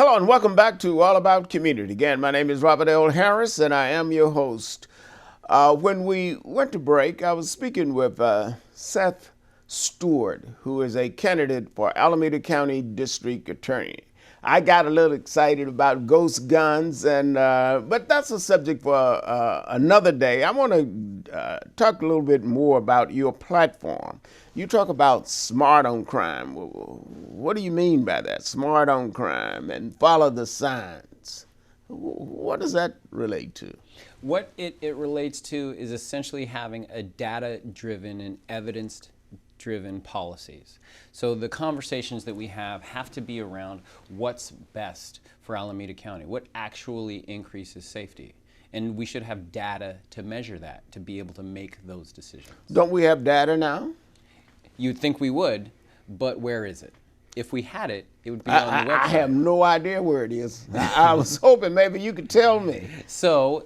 Hello and welcome back to All About Community. Again, my name is Robert L. Harris and I am your host. When we went to break, I was speaking with Seth Steward, who is a candidate for Alameda County District Attorney. I got a little excited about ghost guns, but that's a subject for another day. I want to talk a little bit more about your platform. You talk about smart on crime. What do you mean by that? Smart on crime and follow the signs. What does that relate to? What it relates to is essentially having a data-driven and evidence-driven policies. So the conversations that we have to be around what's best for Alameda County, what actually increases safety. And we should have data to measure that, to be able to make those decisions. Don't we have data now? You'd think we would, but where is it? If we had it, it would be on the website. I have no idea where it is. I was hoping maybe you could tell me. So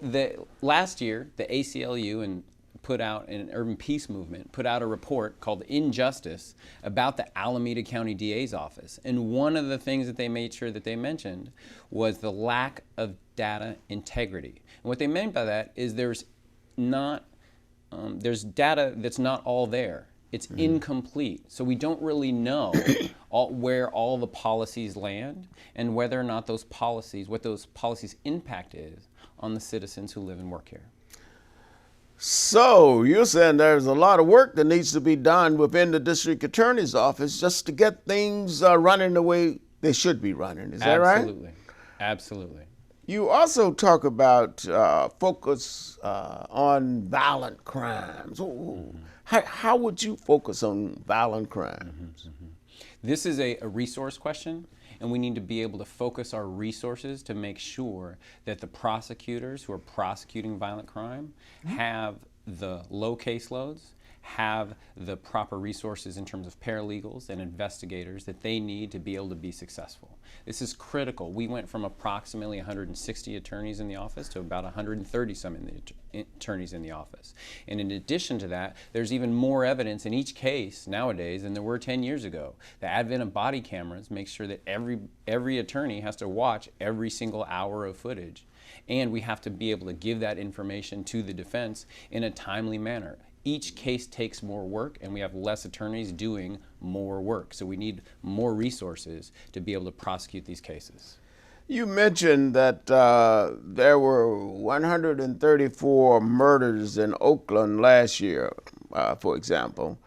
last year, the ACLU and put out an urban peace movement, put out a report called Injustice about the Alameda County DA's office. And one of the things that they made sure that they mentioned was the lack of data integrity. And what they meant by that is there's data that's not all there. It's incomplete. So we don't really know where all the policies land and whether or not those policies, what those policies' impact is on the citizens who live and work here. So you're saying there's a lot of work that needs to be done within the district attorney's office just to get things running the way they should be running. Is that right? Absolutely. Absolutely. You also talk about focus on violent crimes. How would you focus on violent crimes? This is a resource question, and we need to be able to focus our resources to make sure that the prosecutors who are prosecuting violent crime have the low caseloads, have the proper resources in terms of paralegals and investigators that they need to be able to be successful. This is critical. We went from approximately 160 attorneys in the office to about 130 attorneys in the office. And in addition to that, there's even more evidence in each case nowadays than there were 10 years ago. The advent of body cameras makes sure that every attorney has to watch every single hour of footage. And we have to be able to give that information to the defense in a timely manner. Each case takes more work, and we have less attorneys doing more work. So we need more resources to be able to prosecute these cases. You mentioned that there were 134 murders in Oakland last year, for example.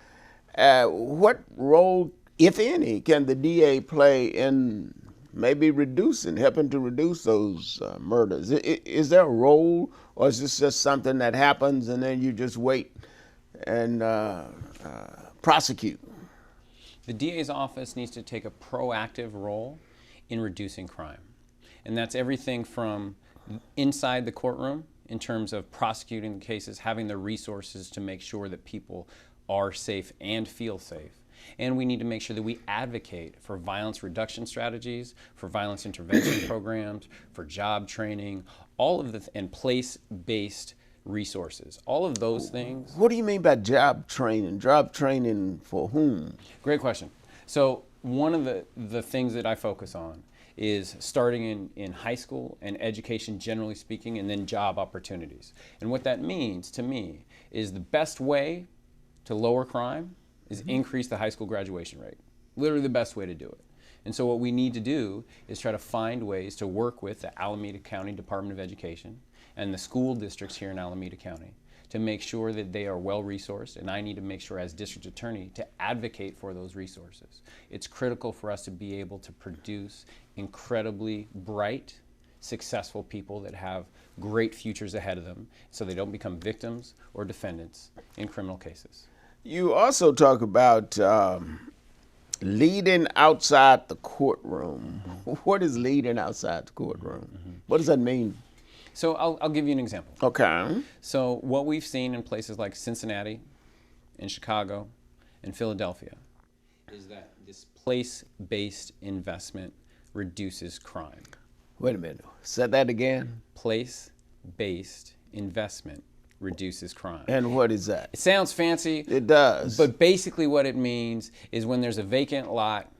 What role, if any, can the DA play in maybe helping to reduce those murders? Is there a role, or is this just something that happens and then you just wait and prosecute? The DA's office needs to take a proactive role in reducing crime. And that's everything from inside the courtroom in terms of prosecuting the cases, having the resources to make sure that people are safe and feel safe. And we need to make sure that we advocate for violence reduction strategies, for violence intervention programs, for job training, and place-based resources. All of those things. What do you mean by job training? Job training for whom? Great question. So one of the things that I focus on is starting in high school and education, generally speaking, and then job opportunities. And what that means to me is the best way to lower crime is increase the high school graduation rate. Literally the best way to do it. And so what we need to do is try to find ways to work with the Alameda County Department of Education and the school districts here in Alameda County to make sure that they are well-resourced, and I need to make sure as district attorney to advocate for those resources. It's critical for us to be able to produce incredibly bright, successful people that have great futures ahead of them so they don't become victims or defendants in criminal cases. You also talk about leading outside the courtroom. What is leading outside the courtroom? What does that mean? So I'll give you an example. Okay. So what we've seen in places like Cincinnati, and Chicago, and Philadelphia is that this place-based investment reduces crime. Wait a minute. Say that again. Place-based investment reduces crime. And what is that? It sounds fancy. It does. But basically what it means is when there's a vacant lot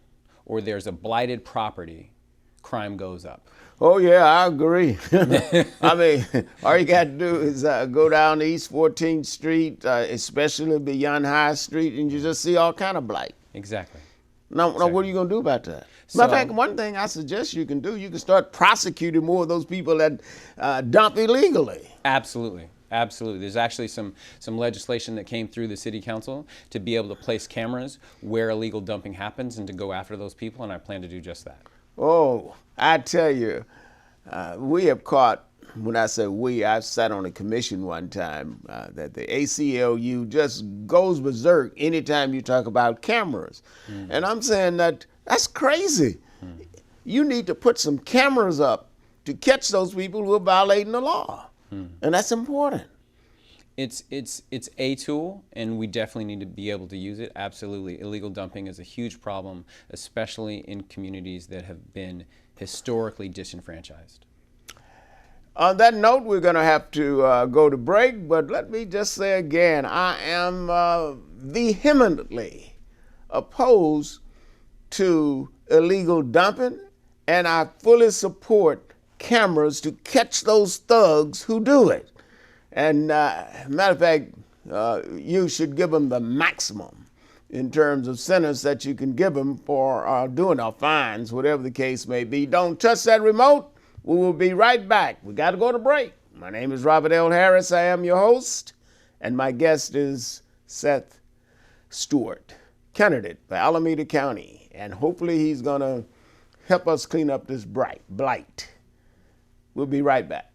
or there's a blighted property, crime goes up. Oh, yeah, I agree. I mean, all you got to do is go down to East 14th Street, especially beyond High Street, and you just see all kind of blight. Exactly. Now, what are you going to do about that? Matter of fact, one thing I suggest you can do, you can start prosecuting more of those people that dump illegally. Absolutely. Absolutely. There's actually some legislation that came through the city council to be able to place cameras where illegal dumping happens and to go after those people, and I plan to do just that. Oh, I tell you, we have caught, when I say we, I've sat on a commission one time that the ACLU just goes berserk anytime you talk about cameras. And I'm saying that's crazy. You need to put some cameras up to catch those people who are violating the law. And that's important. It's a tool, and we definitely need to be able to use it. Absolutely. Illegal dumping is a huge problem, especially in communities that have been historically disenfranchised. On that note, we're going to have to go to break, but let me just say again, I am vehemently opposed to illegal dumping, and I fully support cameras to catch those thugs who do it. And matter of fact, you should give them the maximum in terms of sentence that you can give them for doing our fines, whatever the case may be. Don't touch that remote. We will be right back. We got to go to break. My name is Robert L. Harris. I am your host, and my guest is Seth Steward, candidate for Alameda County, and hopefully he's going to help us clean up this blight. We'll be right back.